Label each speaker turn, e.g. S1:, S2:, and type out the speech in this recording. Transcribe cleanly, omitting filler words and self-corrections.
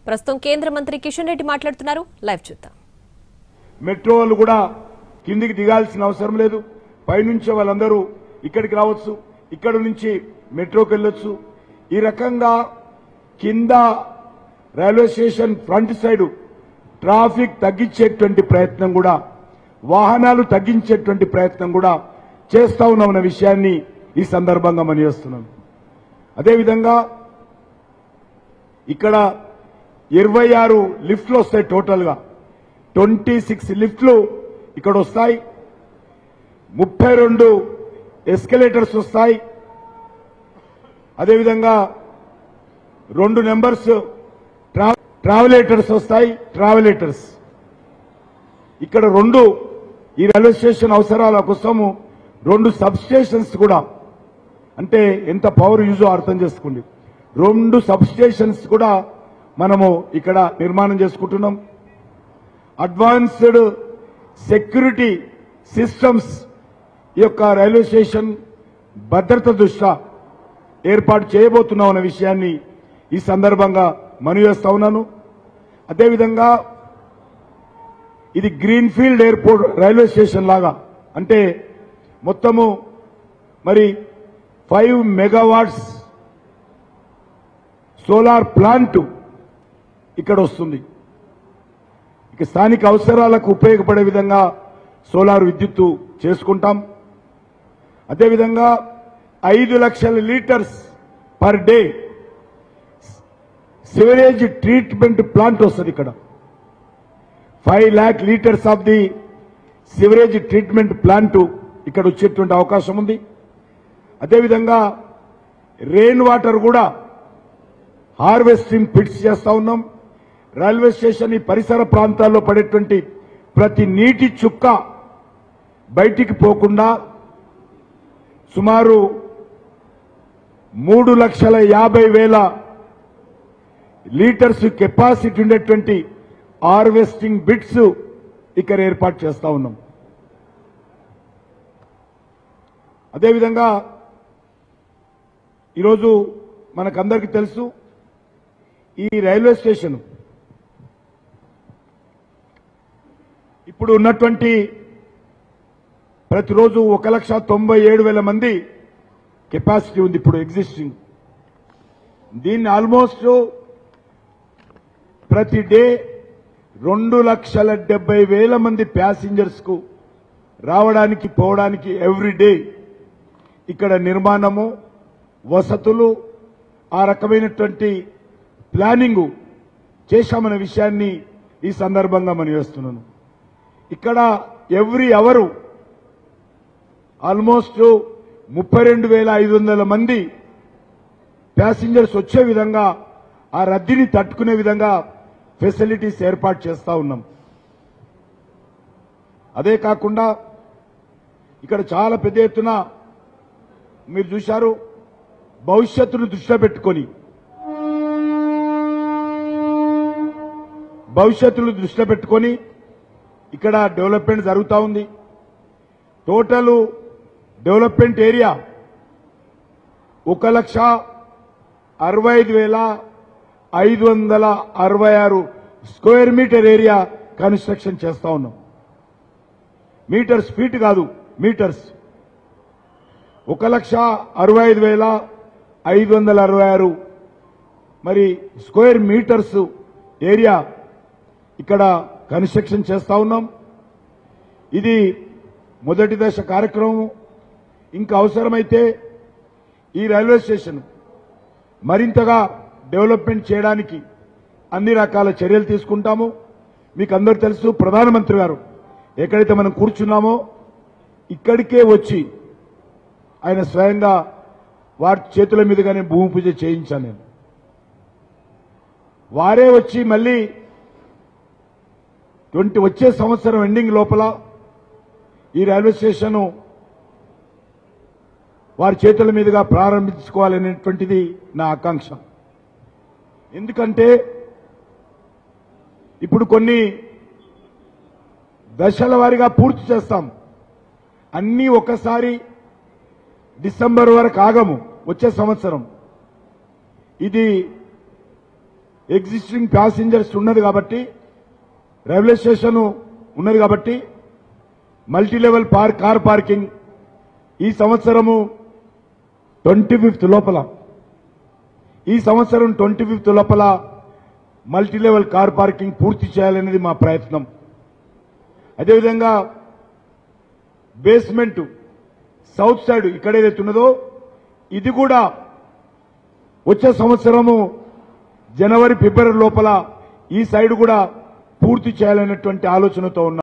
S1: ప్రస్తుతం కేంద్ర మంత్రి కిషన్ రెడ్డి మాట్లాడుతున్నారు. లైవ్ చూద్దాం.
S2: మెట్రో వాళ్ళు కూడా కిందికి దిగాల్సిన అవసరం లేదు. పైనుంచి వాళ్ళందరూ ఇక్కడికి రావచ్చు, ఇక్కడ నుంచి మెట్రోకి వెళ్ళొచ్చు. ఈ రకంగా కింద railway station front side traffic తగ్గించేటువంటి ప్రయత్నం కూడా, వాహనాలు తగ్గించేటువంటి ప్రయత్నం కూడా చేస్తా ఉన్నామన్న విషయాన్ని ఈ సందర్భంగా మనవిస్తున్నాను. అదేవిధంగా ఇక్కడ 26 లిఫ్ట్లు వస్తాయి. టోటల్ గా 26 లిఫ్ట్లు ఇక్కడ వస్తాయి. 32 ఎస్కలేటర్స్ వస్తాయి. అదేవిధంగా 2 నెంబర్స్ ట్రావెలేటర్స్ వస్తాయి. ట్రావెలేటర్స్ ఇక్కడ 2 ఈ రైల్వే స్టేషన్ అవసరాల కోసము 2 సబ్ స్టేషన్స్ కూడా, అంటే ఎంత పవర్ యూజో అర్థం చేసుకోండి. 2 సబ్ స్టేషన్స్ కూడా మనము ఇక్కడ నిర్మాణం చేసుకుంటున్నాం. అడ్వాన్స్డ్ సెక్యూరిటీ సిస్టమ్స్ ఈ యొక్క రైల్వే స్టేషన్ భద్రత దృష్ట్యా ఏర్పాటు చేయబోతున్నాం అన్న విషయాన్ని ఈ సందర్భంగా మనవి చేస్తా ఉన్నాను. అదేవిధంగా ఇది గ్రీన్ఫీల్డ్ ఎయిర్పోర్ట్ రైల్వే స్టేషన్ లాగా, అంటే మొత్తము మరి 5 మెగావాట్స్ సోలార్ ప్లాంట్ ఇక్కడ వస్తుంది. ఇక స్థానిక అవసరాలకు ఉపయోగపడే విధంగా సోలార్ విద్యుత్తు చేసుకుంటాం. అదేవిధంగా 5 లక్షల litres per day sewerage treatment plant వస్తుంది. ఇక్కడ 5 lakh litres of the sewerage treatment plant ఇక్కడ వచ్చేటువంటి అవకాశం ఉంది. అదేవిధంగా రెయిన్ వాటర్ కూడా హార్వెస్టింగ్ పిట్స్ చేస్తా ఉన్నాం. రైల్వే స్టేషన్ ఈ పరిసర ప్రాంతాల్లో పడేటువంటి ప్రతి నీటి చుక్క బయటికి పోకుండా సుమారు 3,50,000 లీటర్స్ కెపాసిటీ ఉండేటువంటి హార్వెస్టింగ్ బిట్స్ ఇక్కడ ఏర్పాటు చేస్తా ఉన్నాం. అదేవిధంగా ఈరోజు మనకందరికీ తెలుసు, ఈ రైల్వే స్టేషన్ ఇప్పుడు ఉన్నటువంటి ప్రతిరోజు 1,97,000 మంది కెపాసిటీ ఉంది ఇప్పుడు ఎగ్జిస్టింగ్. దీన్ని ఆల్మోస్ట్ ప్రతి డే 2,70,000 మంది ప్యాసింజర్స్ కు రావడానికి పోవడానికి ఎవ్రీ డే ఇక్కడ నిర్మాణము, వసతులు, ఆ రకమైనటువంటి ప్లానింగ్ చేశామన్న విషయాన్ని ఈ సందర్భంగా మనవిస్తున్నాను. ఇక్కడ ఎవ్రీ అవరు ఆల్మోస్ట్ 32,500 మంది ప్యాసింజర్స్ వచ్చే విధంగా, ఆ రద్దీని తట్టుకునే విధంగా ఫెసిలిటీస్ ఏర్పాటు చేస్తా ఉన్నాం. అదే కాకుండా ఇక్కడ చాలా పెద్ద ఎత్తున మీరు చూశారు, భవిష్యత్తును దృష్టిలో పెట్టుకొని ఇక్కడ డెవలప్మెంట్ జరుగుతూ ఉంది. Total development area 1,65,566 square metre area construction చేస్తా ఉన్నాం. మీటర్స్, ఫీట్ కాదు, మీటర్స్. 1,65,566 మరి స్క్వేర్ మీటర్స్ ఏరియా ఇక్కడ కన్స్ట్రక్షన్ చేస్తా ఉన్నాం. ఇది మొదటి దశ కార్యక్రమం. ఇంకా అవసరమైతే ఈ రైల్వే స్టేషన్ మరింతగా డెవలప్మెంట్ చేయడానికి అన్ని రకాల చర్యలు తీసుకుంటాము. మీకు అందరూ తెలుసు, ప్రధానమంత్రి గారు ఎక్కడైతే మనం కూర్చున్నామో ఇక్కడికే వచ్చి ఆయన స్వయంగా వారి చేతుల మీదుగానే భూమి పూజ చేయించాను నేను. వారే వచ్చి మళ్ళీ వచ్చే సంవత్సరం ఎండింగ్ లోపల ఈ రైల్వే స్టేషన్ వారి చేతుల మీదుగా ప్రారంభించుకోవాలనేటువంటిది నా ఆకాంక్ష. ఎందుకంటే ఇప్పుడు కొన్ని దశల వారీగా పూర్తి చేస్తాం. అన్నీ ఒకసారి డిసెంబర్ వరకు ఆగము. వచ్చే సంవత్సరం ఇది ఎగ్జిస్టింగ్ ప్యాసింజర్స్ ఉన్నది కాబట్టి రైల్వే స్టేషన్ ఉన్నది కాబట్టి మల్టీ లెవెల్ కార్ పార్కింగ్ ఈ సంవత్సరము 25th లోపల మల్టీ లెవెల్ కార్ పార్కింగ్ పూర్తి చేయాలనేది మా ప్రయత్నం. అదేవిధంగా బేస్మెంట్ సౌత్ సైడ్ ఇక్కడ ఏదైతే ఉన్నదో ఇది కూడా వచ్చే సంవత్సరము జనవరి ఫిబ్రవరి లోపల ఈ సైడ్ కూడా పూర్తి చేయాలనేటువంటి ఆలోచనతో ఉన్నాం.